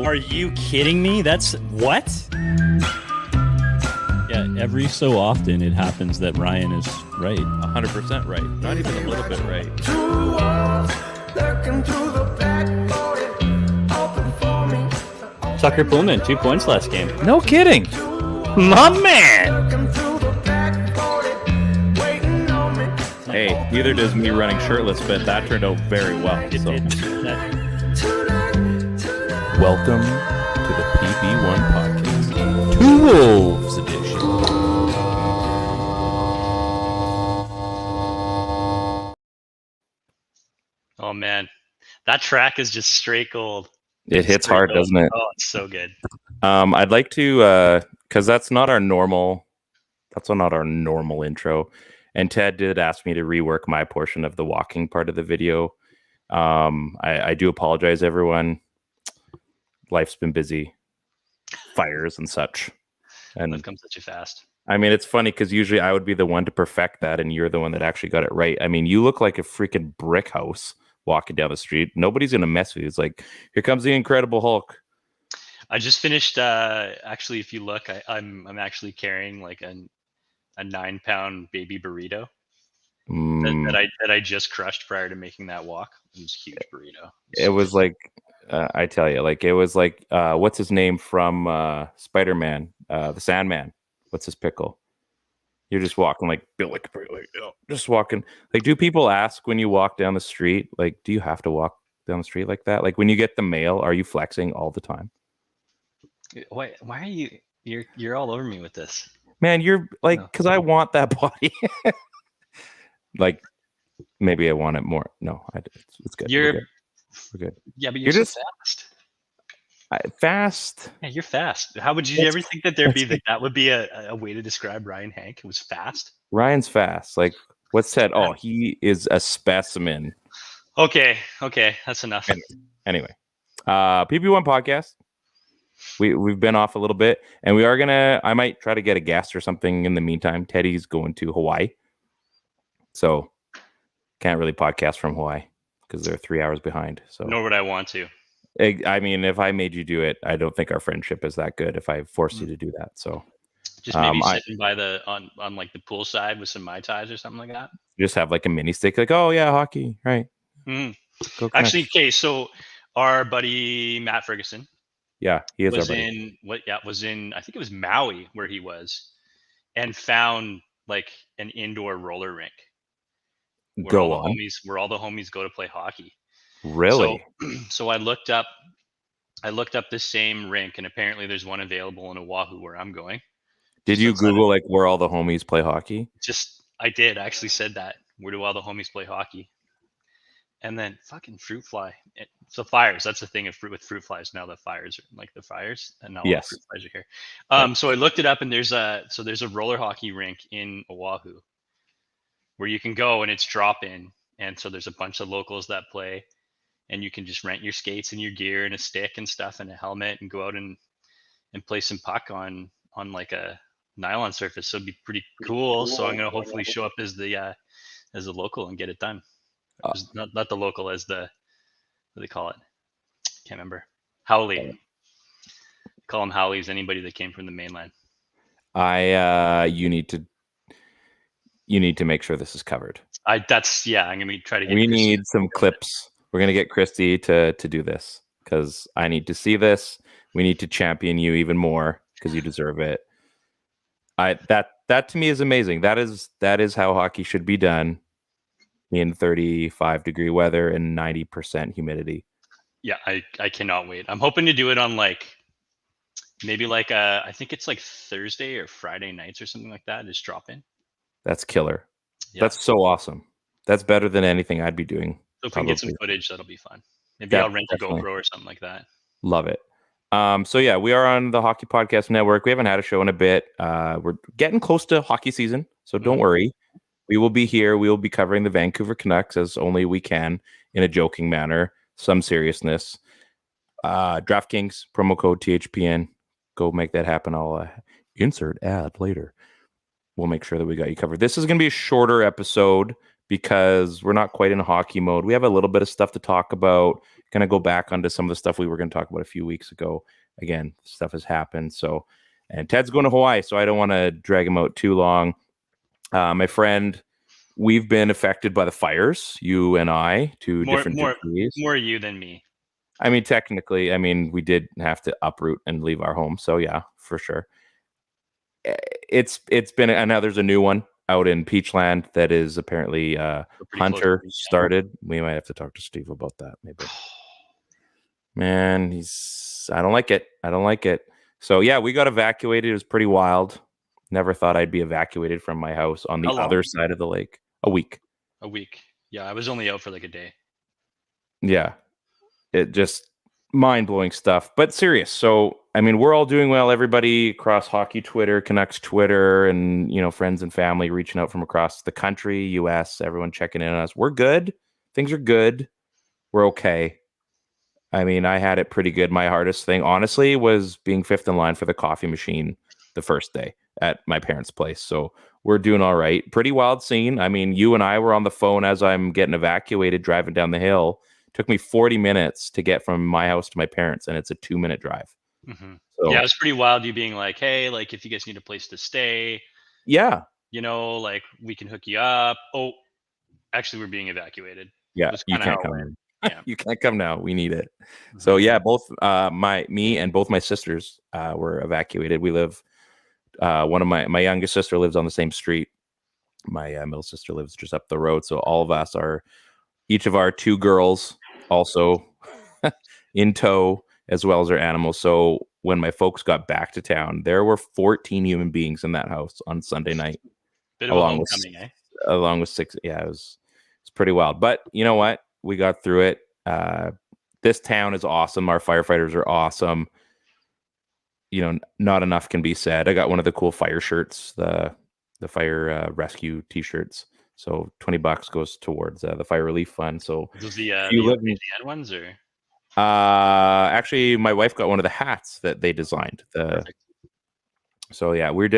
Are you kidding me? That's what? Yeah, every so often it happens that Ryan is right. 100% right. Not even a little bit right. Tucker Pullman, 2 points last game. No kidding. My man! Hey, neither does me running shirtless, but that turned out very well. It So. did. Welcome to the PP1 podcast, Two Wolves edition. Oh, man. That track is just straight gold. It hits hard, doesn't it? Oh, it's so good. I'd like to, because that's not our normal intro. And Ted did ask me to rework my portion of the walking part of the video. I do apologize, everyone. Life's been busy, fires and such. And Life comes at you fast. I mean, it's funny because usually I would be the one to perfect that, and you're the one that actually got it right. I mean, you look like a freaking brick house walking down the street. Nobody's gonna mess with you. It's like, here comes the Incredible Hulk. I just finished. Actually, if you look, I'm actually carrying like a 9-pound baby burrito that I just crushed prior to making that walk. It was a huge burrito. It was like, I tell you, like it was like, what's his name from Spider-Man, the Sandman? What's his pickle? You're just walking like just walking. Like, do people ask when you walk down the street? Like, do you have to walk down the street like that? Like, when you get the mail, are you flexing all the time? Why are you? You're all over me with this. Man, you're like, because I want that body. Like, maybe I want it more. No, it's good. We're good. Yeah, but you're so just fast. Fast. Yeah, you're fast. How would you ever think that that would be a way to describe Ryan Hank? It was fast. Ryan's fast. Like, what's said? Oh, he is a specimen. Okay, that's enough. Anyway, PP1 podcast. We've been off a little bit, and we are gonna. I might try to get a guest or something in the meantime. Teddy's going to Hawaii, so can't really podcast from Hawaii because they're 3 hours behind. So nor would I want to. I mean, if I made you do it, I don't think our friendship is that good. If I forced you to do that, so just maybe sitting by on like the pool side with some Mai Tais or something like that. Just have like a mini stick, like, oh yeah, hockey, right? Actually, okay. So our buddy Matt Ferguson. Yeah, he is was in I think it was Maui where he was, and found like an indoor roller rink where all the homies go to play hockey. Really? So I looked up this same rink, and apparently there's one available in Oahu where I'm going. Did you Google like where all the homies play hockey? I did. I actually said that. Where do all the homies play hockey? And then fucking fruit fly. So fires. That's the thing with fruit flies. Now the fires are like the fires, and now all the fruit flies are here. So I looked it up, and there's a roller hockey rink in Oahu where you can go, and it's drop in, and so there's a bunch of locals that play, and you can just rent your skates and your gear and a stick and stuff and a helmet and go out and play some puck on like a nylon surface. So it'd be pretty cool. So I'm gonna hopefully show up as the local and get it done. Not the local, as the, what do they call it? Can't remember. Haole. Call them Haoles, anybody that came from the mainland. You need to make sure this is covered. I'm gonna try to get. We need some clips. We're gonna get Christy to do this because I need to see this. We need to champion you even more because you deserve it. That to me is amazing. That is how hockey should be done. In 35-degree weather and 90% humidity. Yeah, I cannot wait. I'm hoping to do it on like maybe like I think it's like Thursday or Friday nights or something like that. Just drop in. That's killer. Yeah. That's so awesome. That's better than anything I'd be doing. So if we can get some footage, that'll be fun. Maybe I'll rent a GoPro or something like that. Love it. So yeah, we are on the Hockey Podcast Network. We haven't had a show in a bit. We're getting close to hockey season, so don't worry. We will be here. We will be covering the Vancouver Canucks as only we can in a joking manner, some seriousness. DraftKings, promo code THPN. Go make that happen. I'll insert ad later. We'll make sure that we got you covered. This is going to be a shorter episode because we're not quite in hockey mode. We have a little bit of stuff to talk about. Going to go back onto some of the stuff we were going to talk about a few weeks ago. Again, stuff has happened. So, and Ted's going to Hawaii, so I don't want to drag him out too long. My friend, we've been affected by the fires, you and I, to different degrees. More you than me. I mean, technically, we did have to uproot and leave our home. So yeah, for sure. It's been, and now there's a new one out in Peachland that is apparently Hunter started. We might have to talk to Steve about that, maybe. Man, I don't like it. So yeah, we got evacuated. It was pretty wild. Never thought I'd be evacuated from my house on the other side of the lake. A week. Yeah, I was only out for like a day. Yeah. It just mind-blowing stuff, but serious. So, we're all doing well. Everybody across hockey Twitter, Canucks Twitter, and, friends and family reaching out from across the country, US, everyone checking in on us. We're good. Things are good. We're okay. I had it pretty good. My hardest thing, honestly, was being fifth in line for the coffee machine the first day at my parents' place. So we're doing all right. Pretty wild scene. You and I were on the phone as I'm getting evacuated, driving down the hill. It took me 40 minutes to get from my house to my parents, and it's a 2-minute drive. Mm-hmm. So, yeah, it was pretty wild. You being like, hey, like if you guys need a place to stay, yeah, like we can hook you up. Oh, actually, we're being evacuated. Yeah, you can't come in. Yeah. You can't come now. We need it. Mm-hmm. So yeah, both me and both my sisters were evacuated. We live. One of my youngest sister lives on the same street. My middle sister lives just up the road. So all of us are, each of our 2 girls also in tow, as well as our animals. So when my folks got back to town, there were 14 human beings in that house on Sunday night. Bit of a homecoming, eh? Along with 6. Yeah, it's pretty wild. But you know what? We got through it. This town is awesome. Our firefighters are awesome. Not enough can be said. I got one of the cool fire shirts, the fire rescue T-shirts. So $20 goes towards the fire relief fund. So those the Louisiana ones, or actually, my wife got one of the hats that they designed. So yeah, we're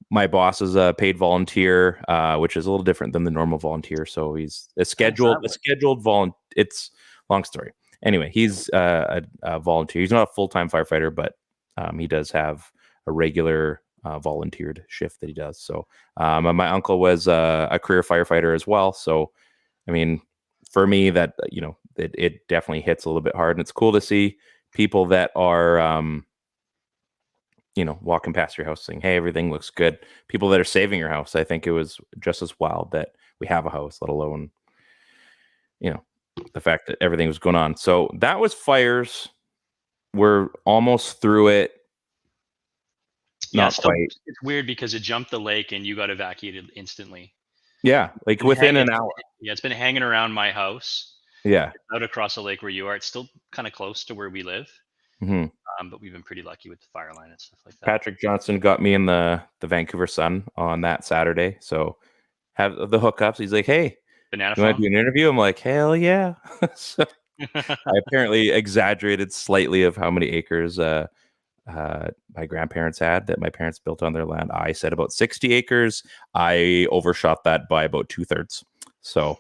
my boss is a paid volunteer, which is a little different than the normal volunteer. So he's a scheduled volunteer. It's long story. Anyway, he's a volunteer. He's not a full-time firefighter, but he does have a regular volunteered shift that he does. So my uncle was a career firefighter as well. So, for me, that, it definitely hits a little bit hard. And it's cool to see people that are, walking past your house saying, hey, everything looks good. People that are saving your house. I think it was just as wild that we have a house, let alone, the fact that everything was going on. So that was fires. We're almost through it. Not quite. It's weird because it jumped the lake and you got evacuated instantly. Yeah, like within an hour. Yeah, it's been hanging around my house. Yeah. It's out across the lake where you are. It's still kind of close to where we live. Mm-hmm. But we've been pretty lucky with the fire line and stuff like that. Patrick Johnson got me in the Vancouver Sun on that Saturday. So have the hookups. He's like, hey, Banana you want to do an interview? I'm like, hell yeah. So I apparently exaggerated slightly of how many acres my grandparents had that my parents built on their land. I said about 60 acres. I overshot that by about 2/3. So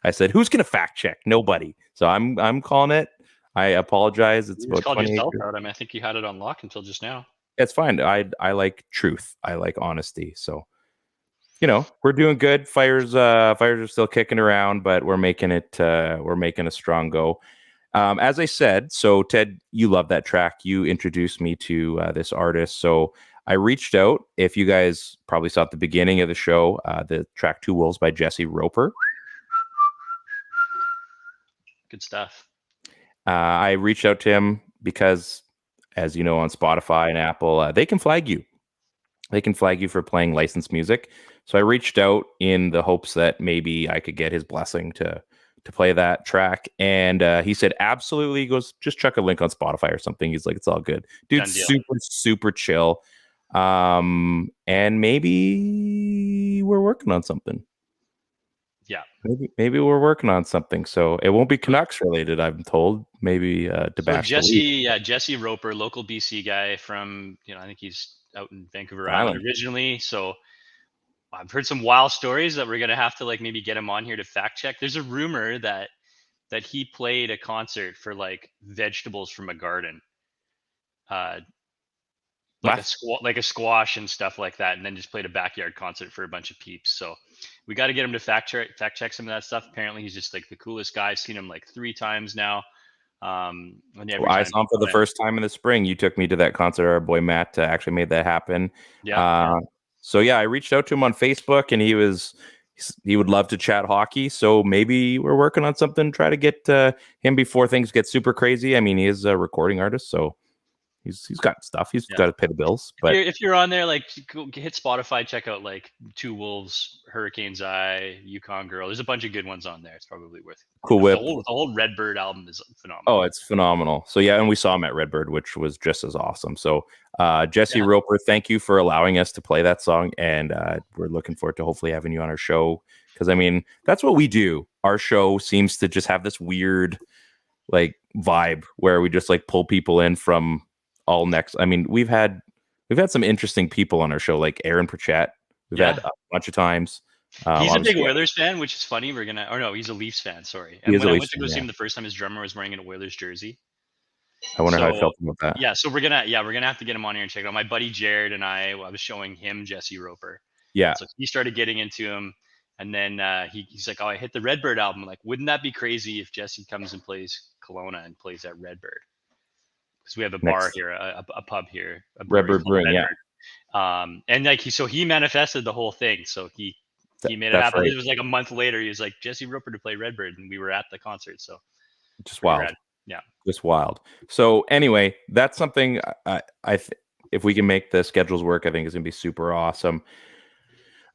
I said, who's going to fact check? Nobody. So I'm calling it. I apologize. It's about 20 acres. Out. I think you had it on lock until just now. It's fine. I like truth. I like honesty. So, we're doing good. Fires are still kicking around, but we're making it. We're making a strong go. As I said, so Ted, you love that track. You introduced me to this artist. So I reached out. If you guys probably saw at the beginning of the show, the track 2 Wolves by Jesse Roper. Good stuff. I reached out to him because, as you know, on Spotify and Apple, they can flag you. They can flag you for playing licensed music. So I reached out in the hopes that maybe I could get his blessing to play that track. And he said, absolutely. He goes, just chuck a link on Spotify or something. He's like, it's all good. Dude, super, super chill. And maybe we're working on something. Yeah. Maybe we're working on something. So it won't be Canucks related, I'm told. Maybe Jesse Roper, local BC guy from, I think he's out in Vancouver Island originally. So I've heard some wild stories that we're gonna have to like maybe get him on here to fact check. There's a rumor that he played a concert for like vegetables from a garden, like a squash and stuff like that, and then just played a backyard concert for a bunch of peeps. So we got to get him to fact check some of that stuff. Apparently, he's just like the coolest guy. I've seen him like 3 times now. I saw him for the first time in the spring. You took me to that concert. Our boy Matt actually made that happen. So yeah, I reached out to him on Facebook, and he would love to chat hockey. So maybe we're working on something. Try to get him before things get super crazy. I mean, he is a recording artist, so he's got stuff. He's got to pay the bills. But if you're on there, like hit Spotify, check out like Two Wolves, Hurricane's Eye, Yukon Girl. There's a bunch of good ones on there. It's probably worth it. Cool Whip. The whole Redbird album is phenomenal. Oh, it's phenomenal. So yeah, and we saw him at Redbird, which was just as awesome. So Jesse Roper, thank you for allowing us to play that song, and we're looking forward to hopefully having you on our show, because I mean that's what we do. Our show seems to just have this weird like vibe where we just like pull people in from all next. I mean, we've had some interesting people on our show, like Aaron Pritchett. We've had a bunch of times. He's a big Oilers fan, which is funny. He's a Leafs fan. Sorry. And when I went to go see him the first time, his drummer was wearing an Oilers jersey. I wonder how I felt about that. Yeah, so we're gonna have to get him on here and check it out. My buddy Jared and I was showing him Jesse Roper. Yeah. So he started getting into him, and then he's like, "Oh, I hit the Redbird album." I'm like, wouldn't that be crazy if Jesse comes and plays Kelowna and plays at Redbird? Because we have a bar here, a pub here, Redbird Brewing, yeah. And like he manifested the whole thing. So he made it happen. Right. It was like a month later. He was like, Jesse Roper to play Redbird, and we were at the concert. So just wild. Rad. Yeah, just wild. So anyway, that's something if we can make the schedules work, I think it's gonna be super awesome.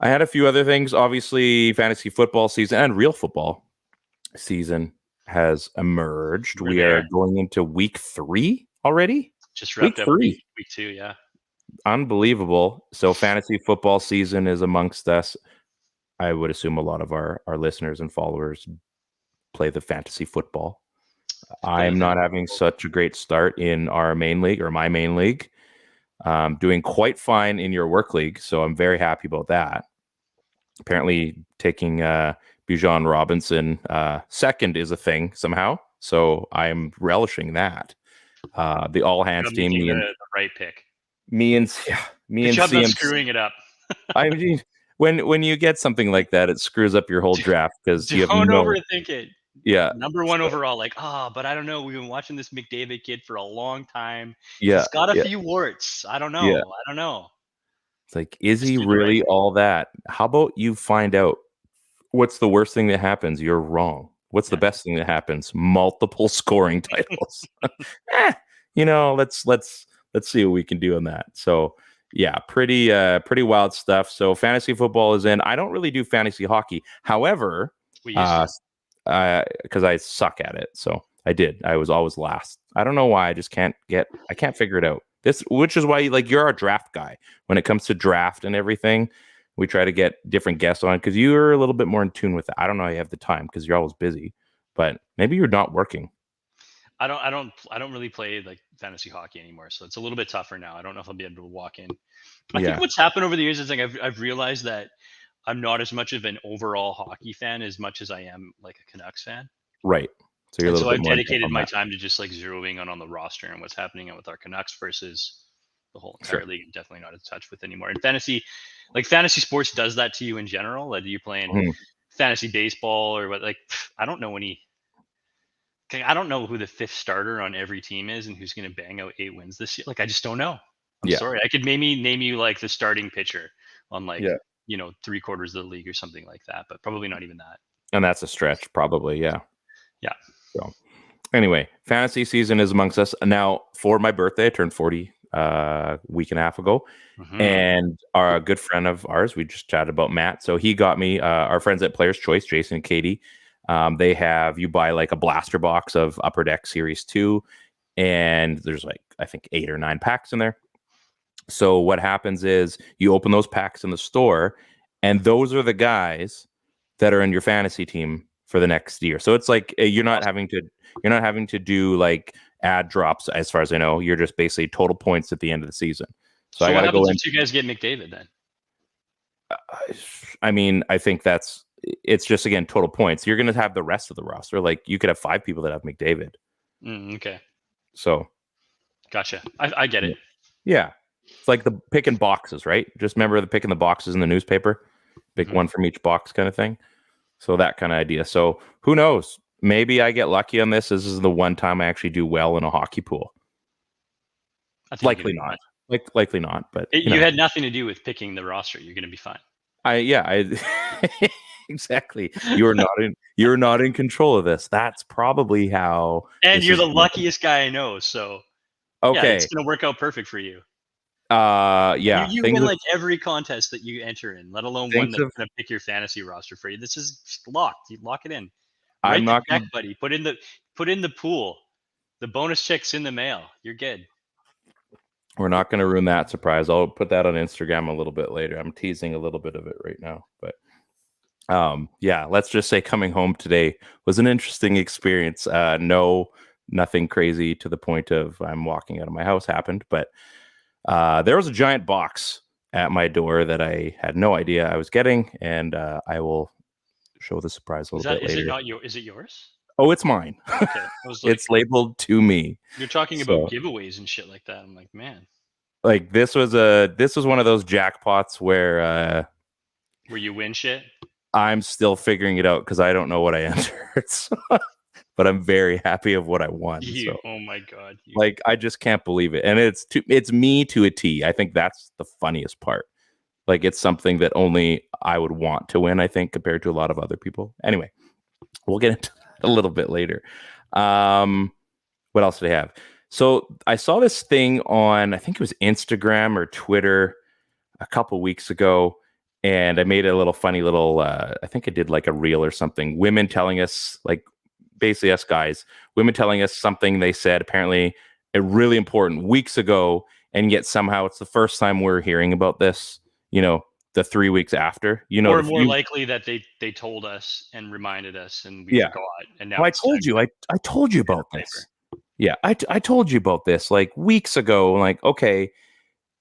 I had a few other things. Obviously, fantasy football season and real football season has emerged. We are going into week 3 already. Just wrapped up week 2, yeah. Unbelievable. So fantasy football season is amongst us. I would assume a lot of our listeners and followers play the fantasy football. I'm not having such a great start in our main league or my main league. Doing quite fine in your work league, so I'm very happy about that. Apparently taking Bijan Robinson second is a thing somehow, so I'm relishing that. The all hands team, the right pick. Me and CM screwing it up. I mean, when you get something like that, it screws up your whole draft because you have don't overthink it. Yeah, number 1 overall. Like, but I don't know. We've been watching this McDavid kid for a long time. Yeah, he's got a few warts. I don't know. Yeah. I don't know. It's like, is he really all that? How about you find out what's the worst thing that happens? You're wrong. What's the best thing that happens? Multiple scoring titles. Let's see what we can do on that. So yeah, pretty wild stuff. So fantasy football is in. I don't really do fantasy hockey. However, because I suck at it. So I was always last. I don't know why. I can't figure it out. Which is why you're our draft guy. When it comes to draft and everything, we try to get different guests on because you're a little bit more in tune with it. I don't know how you have the time because you're always busy, but maybe you're not working. I don't really play like fantasy hockey anymore, so it's a little bit tougher now. I don't know if I'll be able to walk in. I think what's happened over the years is like I've realized that I'm not as much of an overall hockey fan as much as I am like a Canucks fan. Right. So I've dedicated my time to just like zeroing on the roster and what's happening with our Canucks versus the whole entire league. I'm definitely not in touch with anymore. And fantasy sports does that to you in general. Like you playing fantasy baseball or what? Like I don't know I don't know who the 5th starter on every team is and who's going to bang out 8 wins this year. Like I just don't know. I'm sorry. I could maybe name you like the starting pitcher on 3/4 of the league or something like that, but probably not even that. And that's a stretch, probably. Yeah. Yeah. So anyway, fantasy season is amongst us. Now, for my birthday, I turned 40 a week and a half ago. Mm-hmm. And our good friend of ours, we just chatted about Matt. So he got me our friends at Players Choice, Jason and Katie. They have you buy like a blaster box of Upper Deck Series 2. And there's like, I think 8 or 9 packs in there. So what happens is you open those packs in the store, and those are the guys that are in your fantasy team for the next year. So it's like you're not having to do like ad drops, as far as I know. You're just basically total points at the end of the season. So I what gotta happens go if you guys get McDavid then? I mean, I think it's just, again, total points. You're going to have the rest of the roster. Like, you could have 5 people that have McDavid. Okay. So. Gotcha. I get it. Yeah. It's like the picking boxes, right? Just remember the picking the boxes in the newspaper. Pick one from each box kind of thing. So that kind of idea. So who knows? Maybe I get lucky on this. This is the one time I actually do well in a hockey pool. Likely not. Likely not. But you had nothing to do with picking the roster. You're going to be fine. Exactly. You're not in control of this. That's probably how. And you're the luckiest guy I know. So okay, it's going to work out perfect for you. Yeah. You win like every contest that you enter in, let alone one that's going to pick your fantasy roster for you. This is locked. You lock it in. Write the check, buddy. Put in the pool. The bonus check's in the mail. You're good. We're not going to ruin that surprise. I'll put that on Instagram a little bit later. I'm teasing a little bit of it right now, but let's just say coming home today was an interesting experience. Nothing crazy to the point of I'm walking out of my house happened, but there was a giant box at my door that I had no idea I was getting, and I will show the surprise a little bit later. Is it yours? Oh, it's mine. Okay. It's labeled to me. You're talking about giveaways and shit like that. I'm like, man. Like this was one of those jackpots where you win shit. I'm still figuring it out because I don't know what I entered. But I'm very happy of what I won. So. Oh my god! Like I just can't believe it, and it's me to a T. I think that's the funniest part. Like it's something that only I would want to win. I think compared to a lot of other people. Anyway, we'll get into that a little bit later. What else did I have? So I saw this thing on, I think it was Instagram or Twitter a couple weeks ago, and I made a little funny little, I think I did like a reel or something. Women telling us, like basically us guys, women telling us something they said apparently really important weeks ago, and yet somehow it's the first time we're hearing about this, the 3 weeks after, or more likely that they told us and reminded us and we forgot. And now I told you about this. Yeah, I told you about this like weeks ago. Like, okay,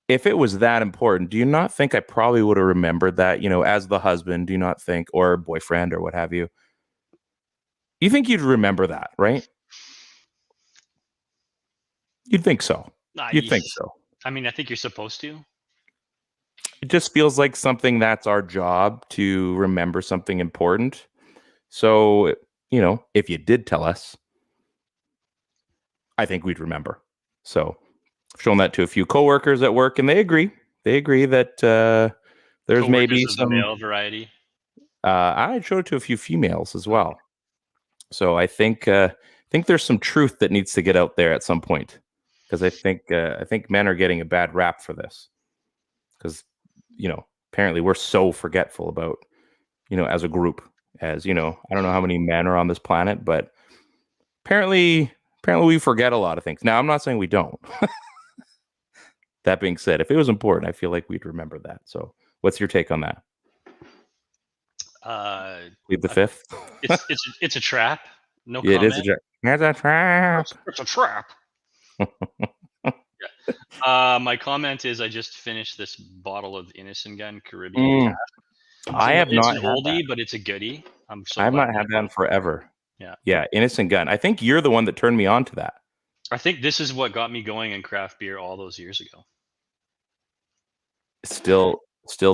if it was that important, do you not think I probably would have remembered that, as the husband, do you not think, or boyfriend or what have you? You think you'd remember that, right? You'd think so. You'd think so. I mean, I think you're supposed to. It just feels like something that's our job to remember something important. So, if you did tell us, I think we'd remember. So I've shown that to a few coworkers at work, and they agree. They agree that there's maybe some male variety. I showed it to a few females as well. So I think there's some truth that needs to get out there at some point, because I think men are getting a bad rap for this, because apparently we're so forgetful about as a group, I don't know how many men are on this planet, but apparently we forget a lot of things. Now I'm not saying we don't. That being said, if it was important, I feel like we'd remember that. So what's your take on that? Plead the fifth. It's a trap. No yeah, comment. It is a trap. It's a trap. It's a trap. My comment is I just finished this bottle of Innocent Gun Caribbean. I have not had an oldie, but it's a goodie. I have not had that in forever. Yeah, Innocent Gun. I think you're the one that turned me on to that. I think this is what got me going in craft beer all those years ago. Still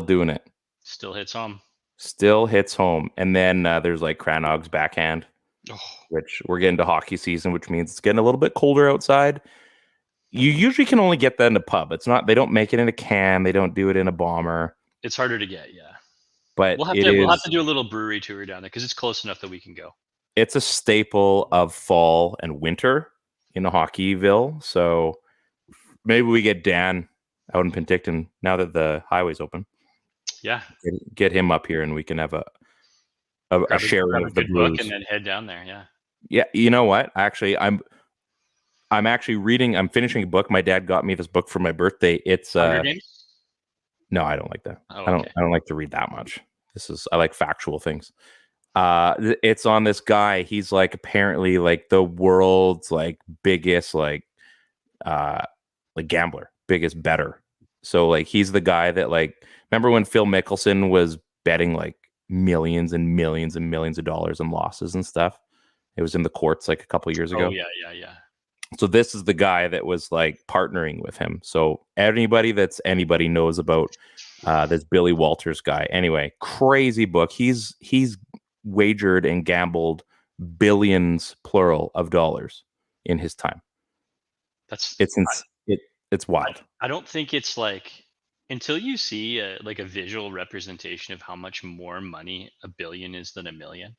doing it. Still hits home. Still hits home. And then there's like Cranog's Backhand, which we're getting to hockey season, which means it's getting a little bit colder outside. You usually can only get that in a pub. It's not, they don't make it in a can. They don't do it in a bomber. It's harder to get, yeah. But we'll have to do a little brewery tour down there because it's close enough that we can go. It's a staple of fall and winter in Hockeyville. So maybe we get Dan out in Penticton now that the highway's open. Yeah. Get him up here and we can have a sharing of the brews. And then head down there, yeah. Yeah, you know what? Actually, I'm actually reading, I'm finishing a book. My dad got me this book for my birthday. It's Hunger Games? No, I don't like that. Oh, I don't like to read that much. I like factual things. It's on this guy. He's like apparently like the world's like biggest like gambler, biggest bettor. So like he's the guy that like remember when Phil Mickelson was betting like millions and millions and millions of dollars in losses and stuff. It was in the courts like a couple of years Oh ago. yeah. So this is the guy that was like partnering with him. So anybody knows about this Billy Walters guy. Anyway, crazy book. He's wagered and gambled billions plural of dollars in his time. It's wild. I don't think it's like until you see like a visual representation of how much more money a billion is than a million.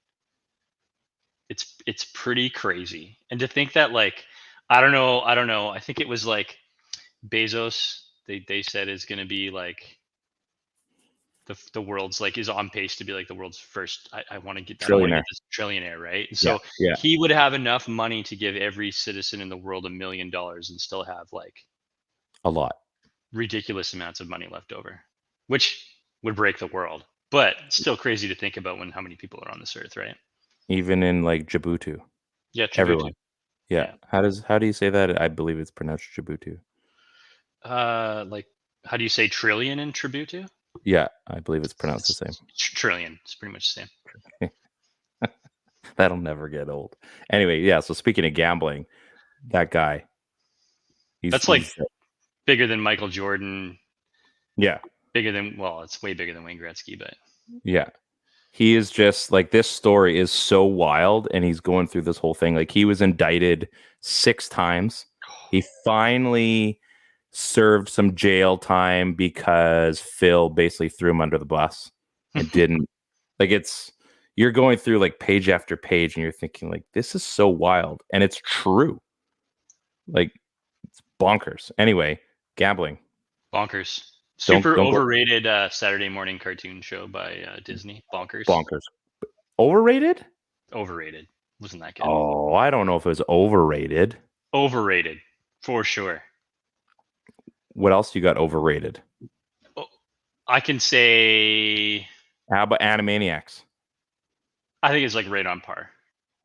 It's pretty crazy. And to think that like I don't know. I think it was like Bezos. They said is going to be like the world's like is on pace to be like the world's first. I want to get this trillionaire, right? And so he would have enough money to give every citizen in the world $1 million and still have like a lot ridiculous amounts of money left over, which would break the world. But still crazy to think about when how many people are on this earth, right? Even in like Djibouti. Yeah, Djibouti. Everyone. Yeah. How do you say that? I believe it's pronounced Djibouti. Like how do you say trillion in Djibouti? Yeah, I believe it's pronounced the same. Trillion. It's pretty much the same. That'll never get old. Anyway, yeah. So speaking of gambling, that guy. That's like bigger than Michael Jordan. Yeah. Bigger than it's way bigger than Wayne Gretzky, but yeah. He is just like this story is so wild, and he's going through this whole thing. Like he was indicted 6 times. He finally served some jail time because Phil basically threw him under the bus and didn't like you're going through like page after page and you're thinking like this is so wild, and it's true. Like it's bonkers. Anyway, gambling. Bonkers. Super overrated Saturday morning cartoon show by Disney. Bonkers. Overrated? Overrated. Wasn't that good? Oh, I don't know if it was overrated. Overrated, for sure. What else you got overrated? Oh, I can say... How about Animaniacs? I think it's like right on par.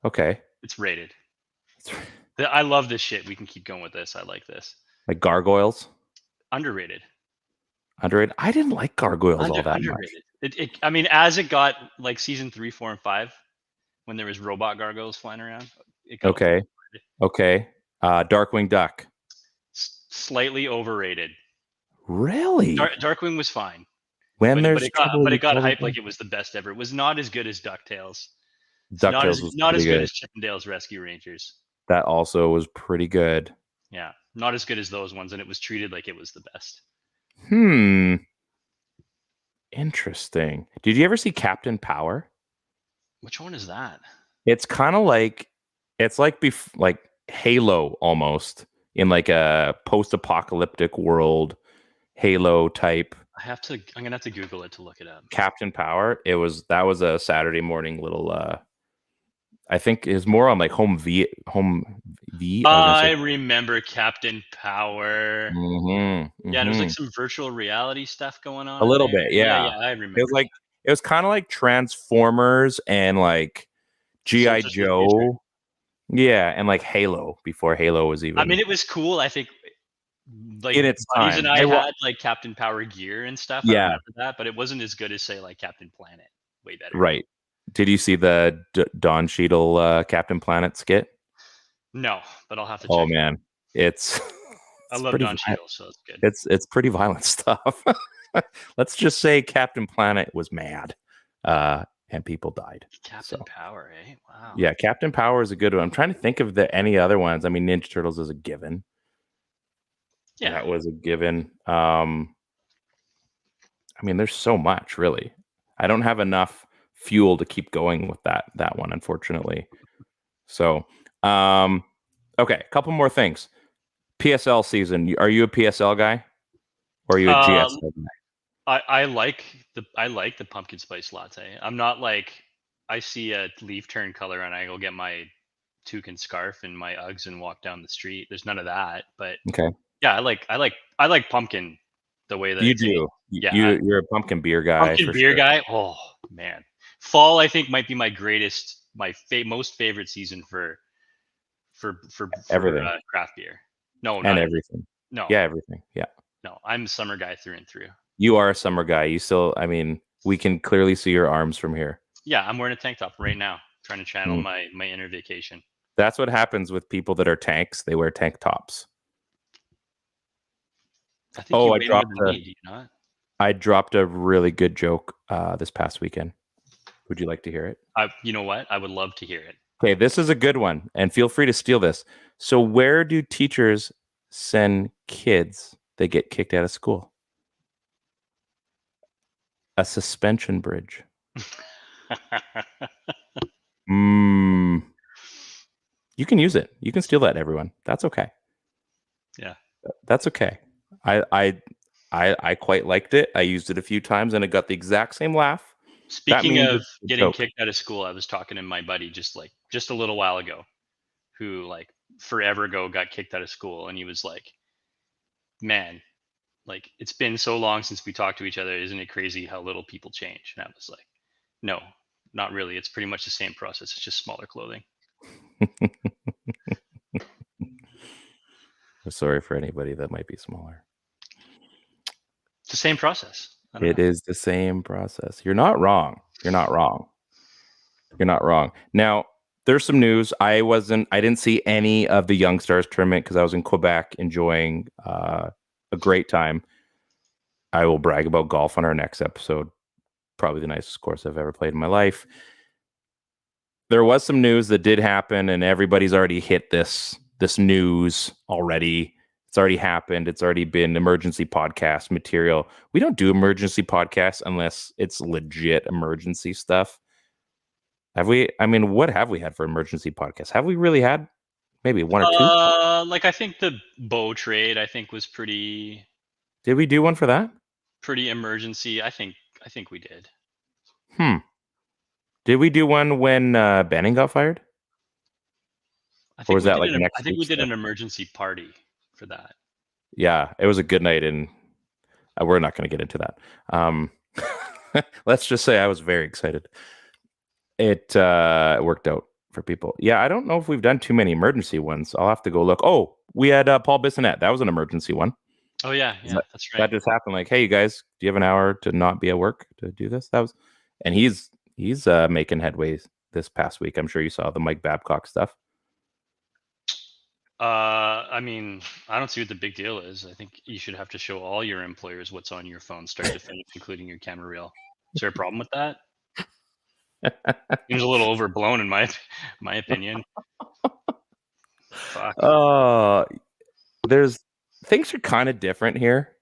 Okay. It's rated. I love this shit. We can keep going with this. I like this. Like Gargoyles? Underrated. Underrated? I didn't like Gargoyles all that underrated. Much. I mean, as it got like season 3, 4, and 5, when there was robot gargoyles flying around. Okay. Darkwing Duck. Slightly overrated. Really? Darkwing was fine. But it got hyped like it was the best ever. It was not as good as DuckTales. DuckTales was not as good as Chip 'n Dale's Rescue Rangers. That also was pretty good. Yeah, not as good as those ones, and it was treated like it was the best. Interesting. Did you ever see Captain Power? Which one is that? It's kind of like like Halo almost, in like a post-apocalyptic world, Halo type. I'm gonna have to Google it to look it up. Captain Power. That was a Saturday morning little. I think is more on like home V. I remember Captain Power. Mm-hmm. Yeah, there's like some virtual reality stuff going on. A little bit, yeah. I remember. It was kind of like Transformers and like G.I. Joe. Yeah, and like Halo before Halo was even. I mean, it was cool. I think like in its time, and I had like Captain Power gear and stuff. Yeah, I remember that, but it wasn't as good as say like Captain Planet. Way better. Right. Did you see the Don Cheadle Captain Planet skit? No, but I'll have to check. Oh man, it's I love Don Cheadle, so it's good. It's pretty violent stuff. Let's just say Captain Planet was mad, and people died. Captain Power, eh? Wow. Yeah, Captain Power is a good one. I'm trying to think of any other ones. I mean, Ninja Turtles is a given. Yeah, that was a given. I mean, there's so much, really. I don't have enough fuel to keep going with that one, unfortunately. So, okay, a couple more things. PSL season. Are you a PSL guy, or are you a GSL guy? I like the pumpkin spice latte. I'm not like I see a leaf turn color and I go get my toucan scarf and my Uggs and walk down the street. There's none of that, but okay. Yeah, I like pumpkin the way that you do. Yeah, you're a pumpkin beer guy. Pumpkin beer guy. Oh man, fall I think might be my most favorite season for everything craft beer. No, and everything. No. Yeah, everything. Yeah. No, I'm a summer guy through and through. You are a summer guy. You still, I mean, we can clearly see your arms from here. Yeah, I'm wearing a tank top right now, trying to channel my inner vacation. That's what happens with people that are tanks. They wear tank tops. I think you weigh more than me, do you not? I dropped a really good joke this past weekend. Would you like to hear it? You know what? I would love to hear it. Okay, this is a good one, and feel free to steal this. So where do teachers send kids that get kicked out of school? A suspension bridge. You can use it. You can steal that, everyone. That's okay. Yeah. That's okay. I quite liked it. I used it a few times, and it got the exact same laugh. Speaking of getting kicked out of school, I was talking to my buddy just a little while ago, who like forever ago got kicked out of school, and he was like, "Man, like it's been so long since we talked to each other. Isn't it crazy how little people change?" And I was like, "No, not really. It's pretty much the same process. It's just smaller clothing." I'm sorry for anybody that might be smaller. It's the same process. It is the same process. You're not wrong. You're not wrong. You're not wrong. Now, there's some news. I didn't see any of the Young Stars tournament because I was in Quebec enjoying a great time. I will brag about golf on our next episode. Probably the nicest course I've ever played in my life. There was some news that did happen, and everybody's already hit this news already. It's already happened. It's already been emergency podcast material. We don't do emergency podcasts unless it's legit emergency stuff. Have we? I mean, what have we had for emergency podcasts? Have we really had maybe one or two? Like I think the bow trade, I think, was pretty. Did we do one for that? Pretty emergency. I think we did. Did we do one when Benning got fired? I think we did an emergency party for that. Yeah, it was a good night, and we're not going to get into that. Let's just say I was very excited. It worked out for people. Yeah, I don't know if we've done too many emergency ones. I'll have to go look. Oh, we had Paul Bissonnette. That was an emergency one. Oh yeah, that's right. That just happened. Like, hey, you guys, do you have an hour to not be at work to do this? And he's making headways this past week. I'm sure you saw the Mike Babcock stuff. I mean, I don't see what the big deal is. I think you should have to show all your employers what's on your phone, start to finish, including your camera reel. Is there a problem with that? Seems a little overblown in my opinion. Fuck. There's things are kind of different here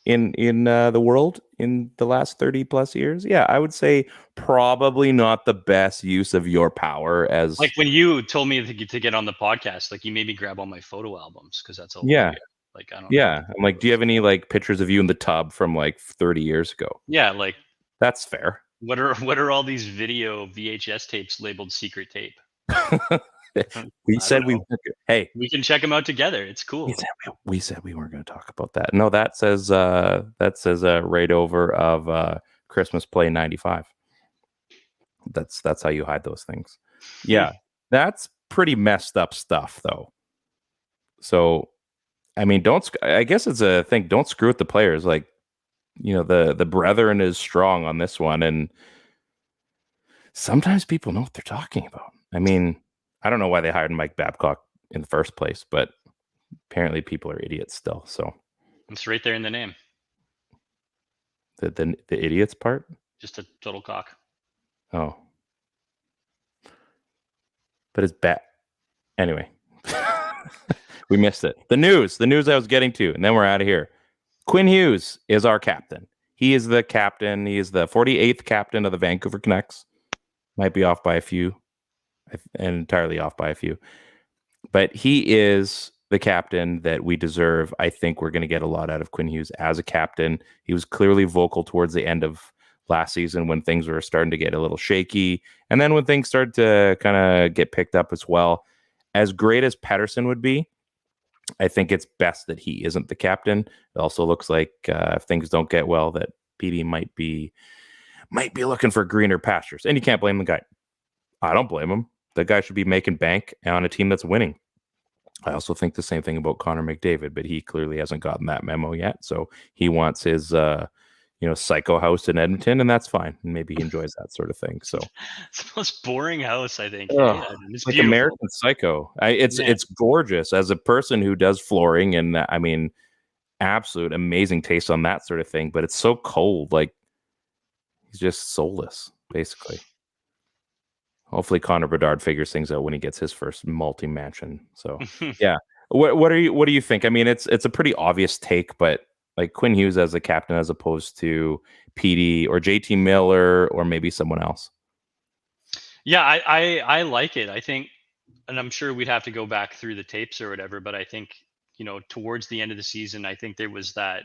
in the world in the last 30 plus years. Yeah, I would say probably not the best use of your power as like when you told me to get on the podcast, like you made me grab all my photo albums because that's all. Yeah. Like I don't. Yeah, I'm like, do you have any like pictures of you in the tub from like 30 years ago? Yeah, like that's fair. What are all these video VHS tapes labeled secret tape? We said we can check them out together. It's cool. We said we weren't going to talk about that. No, that says right over of Christmas Play 95. That's how you hide those things. Yeah, that's pretty messed up stuff though. So, I mean, I guess it's a thing. Don't screw with the players. Like, you know, the brethren is strong on this one, and sometimes people know what they're talking about. I mean, I don't know why they hired Mike Babcock in the first place, but apparently people are idiots still. So it's right there in the name. The idiots part? Just a total cock. Oh. But it's bad. Anyway. We missed it. The news I was getting to, and then we're out of here. Quinn Hughes is our captain. He is the captain. He is the 48th captain of the Vancouver Canucks. Might be off by a few. And entirely off by a few. But he is the captain that we deserve. I think we're going to get a lot out of Quinn Hughes as a captain. He was clearly vocal towards the end of last season when things were starting to get a little shaky. And then when things started to kind of get picked up as well. As great as Pettersson would be, I think it's best that he isn't the captain. It also looks like if things don't get well, that PD might be looking for greener pastures. And you can't blame the guy. I don't blame him. The guy should be making bank on a team that's winning. I also think the same thing about Connor McDavid, but he clearly hasn't gotten that memo yet. So he wants his, psycho house in Edmonton, and that's fine. Maybe he enjoys that sort of thing. So It's the most boring house, I think. Hey, it's like beautiful. American Psycho. It's gorgeous. As a person who does flooring, and I mean, absolute amazing taste on that sort of thing. But it's so cold. Like he's just soulless, basically. Hopefully Connor Bedard figures things out when he gets his first multi-mansion. So yeah. What do you think? I mean, it's a pretty obvious take, but like Quinn Hughes as a captain as opposed to PD or JT Miller or maybe someone else. Yeah, I like it. I think, and I'm sure we'd have to go back through the tapes or whatever, but I think, towards the end of the season, I think there was that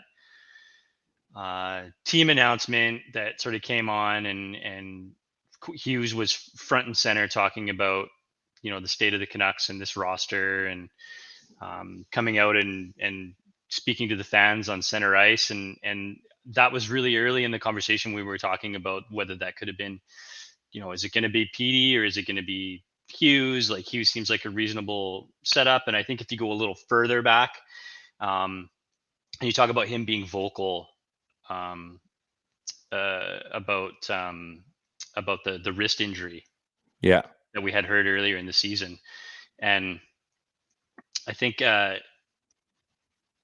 team announcement that sort of came on, and Hughes was front and center talking about, the state of the Canucks and this roster, and coming out and speaking to the fans on center ice, and that was really early in the conversation. We were talking about whether that could have been, is it going to be PD or is it going to be Hughes? Like Hughes seems like a reasonable setup, and I think if you go a little further back, and you talk about him being vocal about the wrist injury, yeah, that we had heard earlier in the season, and I think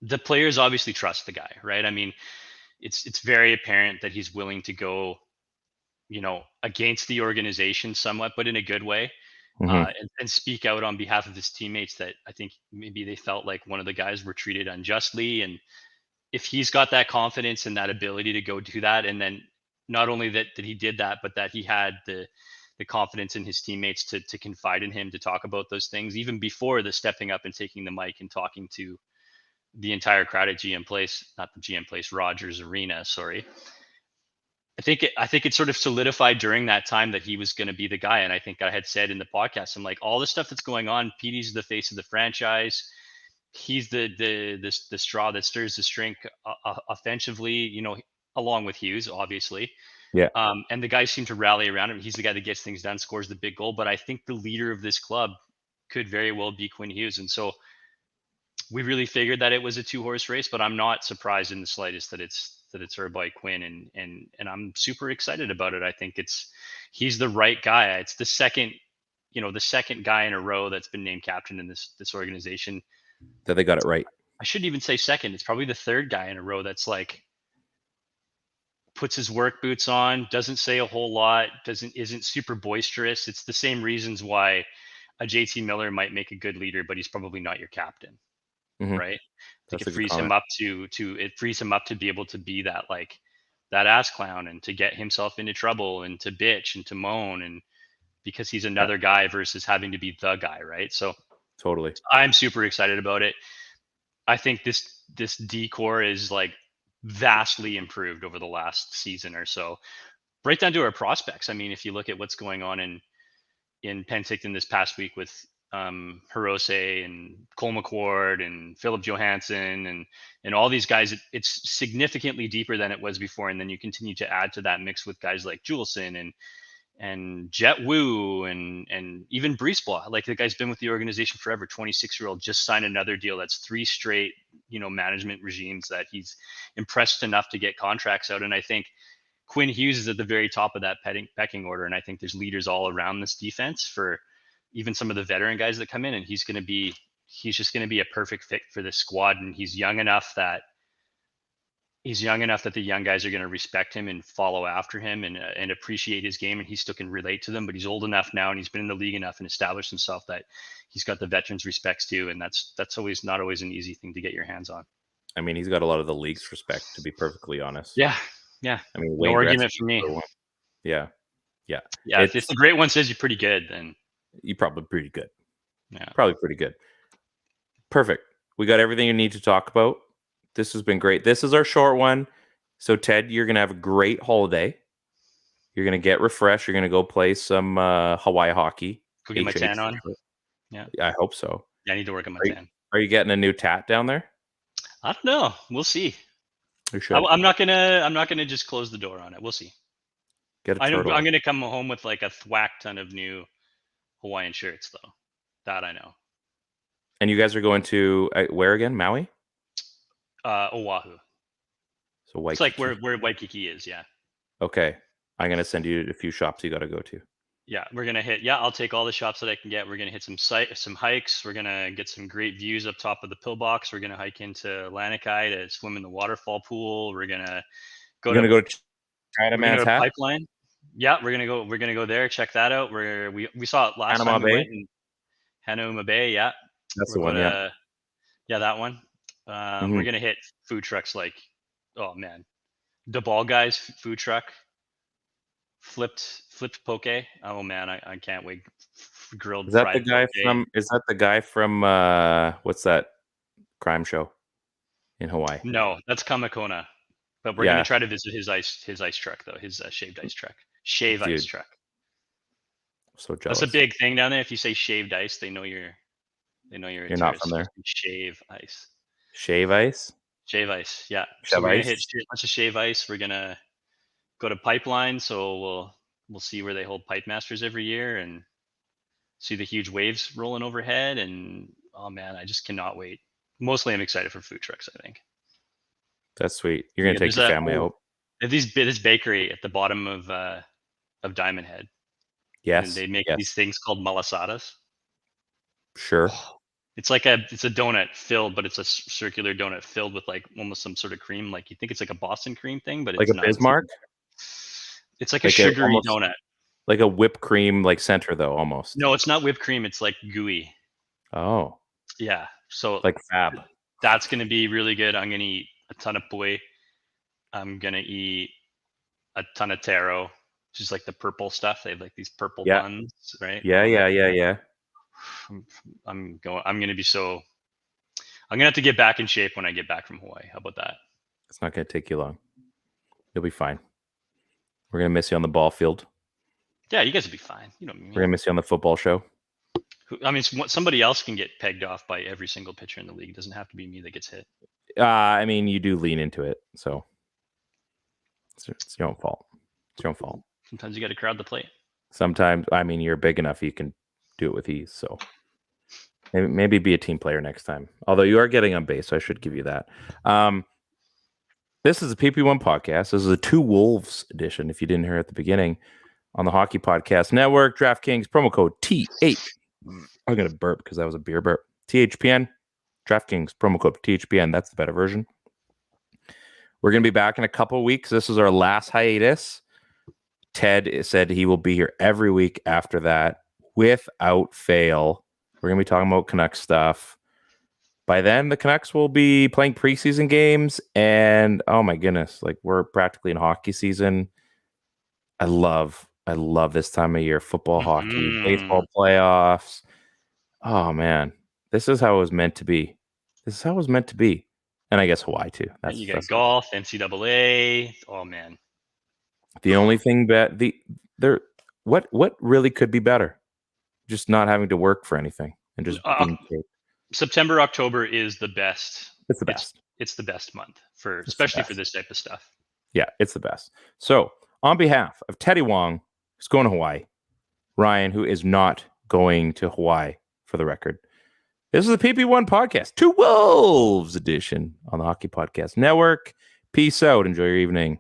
the players obviously trust the guy, right? I mean, it's very apparent that he's willing to go, against the organization somewhat, but in a good way, and speak out on behalf of his teammates that I think maybe they felt like one of the guys were treated unjustly. And if he's got that confidence and that ability to go do that, and then not only that he did that, but that he had the confidence in his teammates to confide in him, to talk about those things, even before the stepping up and taking the mic and talking to the entire crowd at GM Place, not the GM Place, Rogers Arena, sorry. I think it sort of solidified during that time that he was going to be the guy. And I think I had said in the podcast, I'm like, all the stuff that's going on, PD's the face of the franchise. He's the straw that stirs the drink offensively, along with Hughes, obviously. Yeah. And the guys seem to rally around him. He's the guy that gets things done, scores the big goal. But I think the leader of this club could very well be Quinn Hughes. And so we really figured that it was a 2-horse race, but I'm not surprised in the slightest that it's our boy Quinn, and I'm super excited about it. I think he's the right guy. It's the second guy in a row that's been named captain in this organization. That they got it right. I shouldn't even say second. It's probably the third guy in a row that's like puts his work boots on, doesn't say a whole lot, isn't super boisterous. It's the same reasons why a JT Miller might make a good leader, but he's probably not your captain. Right? I think it frees him up to be able to be that ass clown, and to get himself into trouble, and to bitch and to moan, and because he's another guy versus having to be the guy, right? So totally, I'm super excited about it. I think this decor is like vastly improved over the last season or so, right down to our prospects. I mean, if you look at what's going on in Penticton this past week with Hirose and Cole McWard and Philip Johansson and all these guys, it's significantly deeper than it was before. And then you continue to add to that mix with guys like Juleson and Jet Wu and even Brisebois. Like, the guy's been with the organization forever. 26-year-old just signed another deal. That's 3 straight, management regimes that he's impressed enough to get contracts out. And I think Quinn Hughes is at the very top of that pecking order. And I think there's leaders all around this defense for even some of the veteran guys that come in, and he's just going to be a perfect fit for this squad. And he's young enough that the young guys are going to respect him and follow after him and appreciate his game, and he still can relate to them. But he's old enough now, and he's been in the league enough and established himself that he's got the veterans' respects too. And that's always not always an easy thing to get your hands on. I mean, he's got a lot of the league's respect, to be perfectly honest. Yeah. I mean, no argument for me. Yeah. If the great one says you're pretty good, then you're probably pretty good. Yeah, probably pretty good. Perfect. We got everything you need to talk about. This has been great. This is our short one. So, Ted, you're going to have a great holiday. You're going to get refreshed. You're going to go play some Hawaii hockey. Go get my tan on. Yeah, I hope so. Yeah, I need to work on my tan. Are you getting a new tat down there? I don't know. We'll see. You should. I'm not gonna just close the door on it. We'll see. Get a turtle. I'm gonna come home with like a thwack ton of new Hawaiian shirts, though. That I know. And you guys are going to where again? Maui? Oahu. So Waikiki. It's like where Waikiki is, yeah. Okay. I'm going to send you a few shops you got to go to. Yeah, we're going to hit, I'll take all the shops that I can get. We're going to hit some hikes. We're going to get some great views up top of the pillbox. We're going to hike into Lanikai to swim in the waterfall pool. We're going to go to Chinaman's Hat? Pipeline. Yeah, we're going to go there, check that out. We saw it last time we went in Hanauma Bay, yeah. That's the one, yeah. Yeah, that one. We're going to hit food trucks like, oh man, the Ball Guys food truck. Flipped poke. Oh man, I can't wait. Grilled. Is that the guy poke. Is that the guy from what's that crime show in Hawaii? No, that's Kamakona. But we're gonna try to visit his ice truck though. His shaved ice truck. Ice truck. So jealous. That's a big thing down there. If you say shaved ice, they know you're not from there. Shave ice. Shave ice. Shave ice. Yeah. So we're gonna hit a bunch of shave ice. We're gonna go to Pipeline, so we'll see where they hold Pipe Masters every year and see the huge waves rolling overhead. And oh man, I just cannot wait. Mostly, I'm excited for food trucks. I think that's sweet. You're gonna take your family out. This bakery at the bottom of Diamond Head. Yes, and they make these things called malasadas. Sure. It's like it's a donut filled, but it's a circular donut filled with like almost some sort of cream. Like you think it's like a Boston cream thing, but it's like a Bismarck. It's like a sugary donut, like a whipped cream, like center though, almost. No, it's not whipped cream. It's like gooey. Oh, yeah. So like fab. That's gonna be really good. I'm gonna eat a ton of poi. I'm gonna eat a ton of taro, which is like the purple stuff. They have like these purple buns, right? Yeah. I'm gonna have to get back in shape when I get back from Hawaii. How about that? It's not gonna take you long. You'll be fine. We're gonna miss you on the ball field. Yeah, you guys will be fine. You know what I mean? We're gonna miss you on the football show. I mean, somebody else can get pegged off by every single pitcher in the league. It doesn't have to be me that gets hit. I mean, you do lean into it, so it's your own fault. It's your own fault. Sometimes you got to crowd the plate. Sometimes, I mean, you're big enough you can do it with ease. So maybe be a team player next time. Although you are getting on base, so I should give you that. This is a PP1 podcast. This is a Two Wolves edition, if you didn't hear at the beginning, on the Hockey Podcast Network. DraftKings, promo code TH. I'm going to burp because that was a beer burp. THPN. DraftKings, promo code THPN. That's the better version. We're going to be back in a couple of weeks. This is our last hiatus. Ted said he will be here every week after that, without fail. We're going to be talking about Canucks stuff. By then, the Canucks will be playing preseason games, and oh my goodness, like we're practically in hockey season. I love this time of year. Football, hockey, baseball playoffs. Oh man, this is how it was meant to be. And I guess Hawaii too. You got golf, NCAA. Oh man. The only thing what really could be better? Just not having to work for anything and just being paid. September, October is the best. It's the best. It's the best month especially for this type of stuff. Yeah, it's the best. So on behalf of Teddy Wong, who's going to Hawaii, Ryan, who is not going to Hawaii, for the record, this is the PP1 podcast, Two Wolves edition on the Hockey Podcast Network. Peace out. Enjoy your evening.